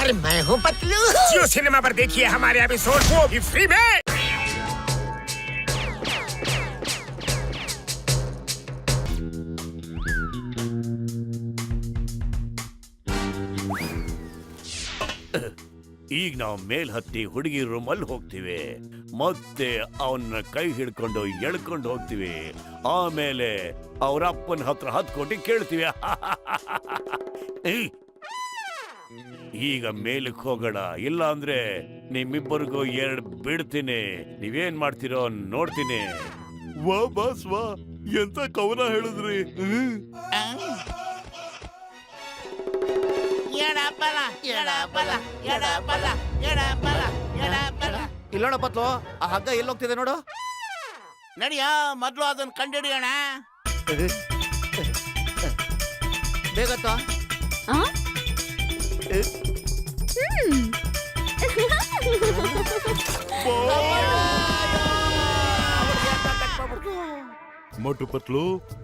अरे मैं हूँ पतलू। जियो सिनेमा पर देखिए हमारे एपिसोड वो भी फ्री में। ಈಗ ನಾವು ಮೇಲ್ ಹತ್ತಿ ಹುಡುಗಿ ರೂಮಲ್ಲಿ ಹೋಗ್ತೀವಿ, ಮತ್ತೆ ಅವನ್ನ ಕೈ ಹಿಡ್ಕೊಂಡು ಎಳ್ಕೊಂಡು ಹೋಗ್ತೀವಿ. ಆಮೇಲೆ ಅವ್ರ ಅಪ್ಪನ ಹತ್ರ 10 ಕೋಟಿ ಕೇಳ್ತೀವಿ. ಈಗ ಮೇಲಕ್ಕೆ ಹೋಗೋಣ, ಇಲ್ಲ ಅಂದ್ರೆ ನಿಮ್ಮಿಬ್ಬರಿಗೂ 2 ಬಿಡ್ತೀನಿ. ನೀವೇನ್ ಮಾಡ್ತೀರೋ ನೋಡ್ತೀನಿ. ವಾ ಬಾಸ್ ವಾ, ಎಂತ ಕವನ ಹೇಳಿದ್ರಿ. ಇಲ್ಲೋಣ ಪತ್ಲು, ಆ ಹಗ್ಗ ಎಲ್ಲಿ ಹೋಗ್ತಿದೆ ನೋಡು. ನಡಿಯ ಮೊದ್ಲು ಅದನ್ನ ಕಂಡಿಡಿಯೋಣ. ಬೇಗತ್ತ ಮೊಟ್ಟು ಪತ್ಲು,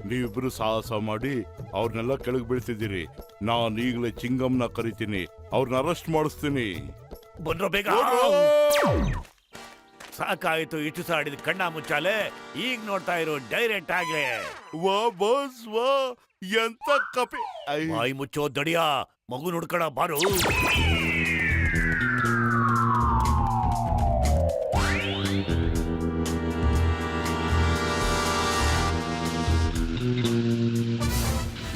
ನೀವಿಬ್ರು ಸಾಹಸ ಮಾಡಿ ಅವ್ರನ್ನೆಲ್ಲ ಕೆಳಗೆ ಬೀಳ್ತಿದ್ದೀರಿ. ನಾನು ಈಗಲೇ ಚಿಂಗಮ್ನ ಕರಿತೀನಿ, ಅವ್ರನ್ನ ಅರೆಸ್ಟ್ ಮಾಡಿಸ್ತೀನಿ. ಬಂದ್ರು ಬೇಗ. ಸಾಕಾಯ್ತು ಇಷ್ಟು ಸಾಡಿದ ಕಣ್ಣ ಮುಚ್ಚಾಲೆ. ಈಗ ನೋಡ್ತಾ ಇರೋ ಡೈರೆಕ್ಟ್ ಆಗಿ. ವಾ ಬಾಸ್ ವಾ, ಎಂತ ಕಪಿ. ಬಾಯಿ ಮುಚ್ಚೋ ದಡಿಯಾ, ಮಗು ನೋಡ್ಕೊಳ ಬಾರು.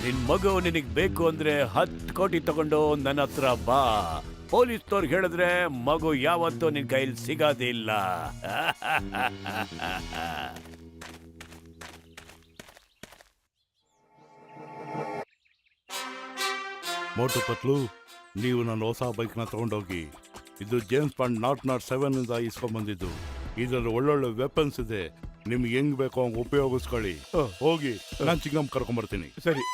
ನಿನ್ ಮಗು ನಿನಗ್ ಬೇಕು ಅಂದ್ರೆ 10 ಕೋಟಿ ತಗೊಂಡು ನನ್ನ ಹತ್ರ ಬಾ. ಪೊಲೀಸ್ನವ್ರಿಗೆ ಹೇಳಿದ್ರೆ ಮಗು ಯಾವತ್ತೂ ನಿನ್ ಕೈಲಿ ಸಿಗೋದಿಲ್ಲ. ಮೋಟು ಪತ್ಲು, ನೀವು ನನ್ನ ಹೊಸ ಬೈಕ್ನ ತಗೊಂಡೋಗಿ. ಇದು ಜೇಮ್ಸ್ ಬಾಂಡ್ 007 ಇಂದ ಇಸ್ಕೊಂಡ್ಬಂದಿದ್ದು. ಇದರಲ್ಲಿ ಒಳ್ಳೊಳ್ಳೆ ವೆಪನ್ಸ್ ಇದೆ, ನಿಮ್ಗೆ ಹೆಂಗ್ ಬೇಕೋ ಹಂಗೆ ಉಪಯೋಗಿಸ್ಕೊಳ್ಳಿ. ಹೋಗಿ, ನಾನು ಚಿಂಗಮ್ ಕರ್ಕೊಂಡ್ಬರ್ತೀನಿ. ಸರಿ.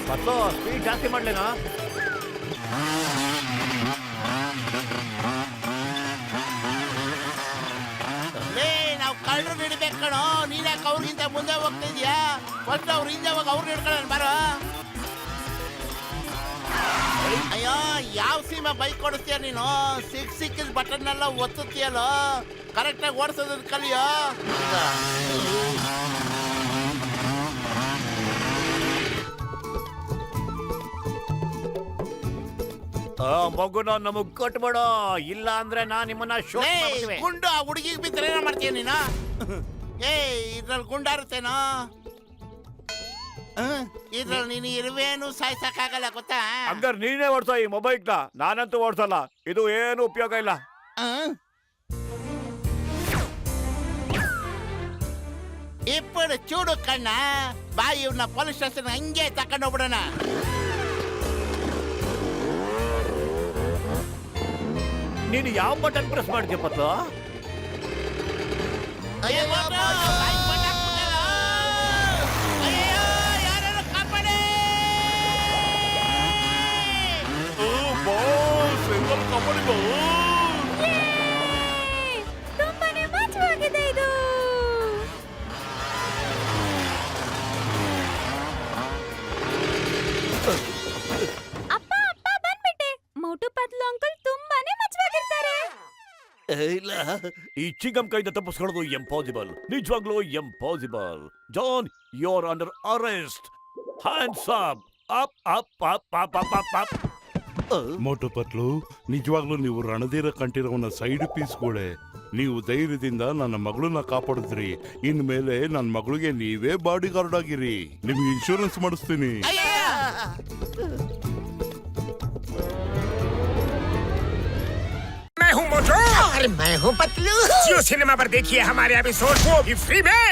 ಪತ್ಲು, ಸ್ಪೀಡ್ ಜಾಸ್ತಿ ಮಾಡ್ಲೇನಾ? ನಾವು ಕಳ್ಳರು ಹಿಡಿಬೇಕು ಕಣೋ. ನೀನ್ಯಾಕೆ ಅವ್ರಿಗಿಂತ ಮುಂದೆ ಹೋಗ್ತಿದ್ಯಾ? ಫಸ್ಟ್ ಅವ್ರ ಹಿಂದೆ ಹೋಗಿ ಅವ್ರು ಹಿಡ್ಕೊಳ್ಳೋಣ ಬಾರೋ. ಅಯ್ಯೋ, ಯಾವ ಸೀಮೆ ಬೈಕ್ ಕೊಡಿಸ್ತೀಯ ನೀನು? ಸಿಕ್ಕಿದ ಬಟನ್ ಎಲ್ಲ ಒತ್ತುತ್ತೀಯಲ್ಲೋ. ಕರೆಕ್ಟಾಗಿ ಓಡಿಸೋದನ್ನ ಕಲಿಯೋ. ಮಗುನ ನಮಗ್ ಕೊಟ್ಬಿಡ, ಇಲ್ಲ ಅಂದ್ರೆ ನಾ ನಿಮ್ಮನ್ನ ಗುಂಡು ಆ ಹುಡುಗಿಗೆ ಬಿದ್ದರೆ ಏನೋ ಮಾಡ್ತೀಯ ನೀನು? ಇದ್ರಲ್ಲಿ ಗುಂಡಾರುತ್ತೇನೋ? ಇದ್ರಲ್ಲಿ ನೀನು ಇರುವೇನು ಸಾಯ್ಸಕ್ಕಾಗಲ್ಲ ಗೊತ್ತಾ? ಹಂಗಾರೆ ನೀನೇ ಓಡ್ಸೋ ಈ ಮೊಬೈಲ್ನ, ನಾನಂತೂ ಓಡ್ಸಲ್ಲ. ಇದು ಏನು ಉಪಯೋಗ ಇಲ್ಲ. ಇಪ್ಪಡು ಚೂಡು ಕಣ್ಣ ಬಾ, ಇವ್ನ ಪೊಲೀಸ್ ಸ್ಟೇಷನ್ ಹಂಗೆ ತಕೊಂಡೋಗ್ಬಿಡೋಣ. ನೀನು ಯಾವ ಬಟನ್ ಪ್ರೆಸ್ ಮಾಡ್ತೀಯ ಪತ್ತು? ತುಂಬಾನೇ ಮಜವಾಗಿದೆ ಇದು. ಅಪ್ಪ ಅಪ್ಪ ಬಂದ್ಬಿಟ್ಟೆ. ಮೋಟು ಪತ್ಲು ಅಂಕಲ್ ತುಂಬಾನೇ ಮಜವಾಗಿರ್ತಾರೆ. ಇಲ್ಲ, ಈ ಚಿಂಗಮ್ ಕೈಯಿಂದ ತಪ್ಪಿಸ್ಕೊಳ್ಳೋದು ಇಂಪಾಸಿಬಲ್, ನಿಜವಾಗ್ಲೂ impossible. John, you are under arrest. Hands up, up up up up up up up. Motu Patlu, ನಿಜವಾಗ್ಲೂ ನೀವು ರಣಧೀರ ಕಂಠೀರವನ ಸೈಡ್ ಪೀಸ್ಗಳೇ. ನೀವು ಧೈರ್ಯದಿಂದ ನನ್ನ ಮಗಳನ್ನ ಕಾಪಾಡಿದ್ರಿ. ಇನ್ಮೇಲೆ ನನ್ನ ಮಗಳಿಗೆ ನೀವೇ ಬಾಡಿ ಗಾರ್ಡ್ ಆಗಿರಿ. ನಿಮ್ಗೆ ಇನ್ಶೂರೆನ್ಸ್ ಮಾಡಿಸ್ತೀನಿ. मैं हूँ मोटू। अरे मैं हूँ पतलू। जियो सिनेमा पर देखिए हमारे एपिसोड वो भी फ्री में।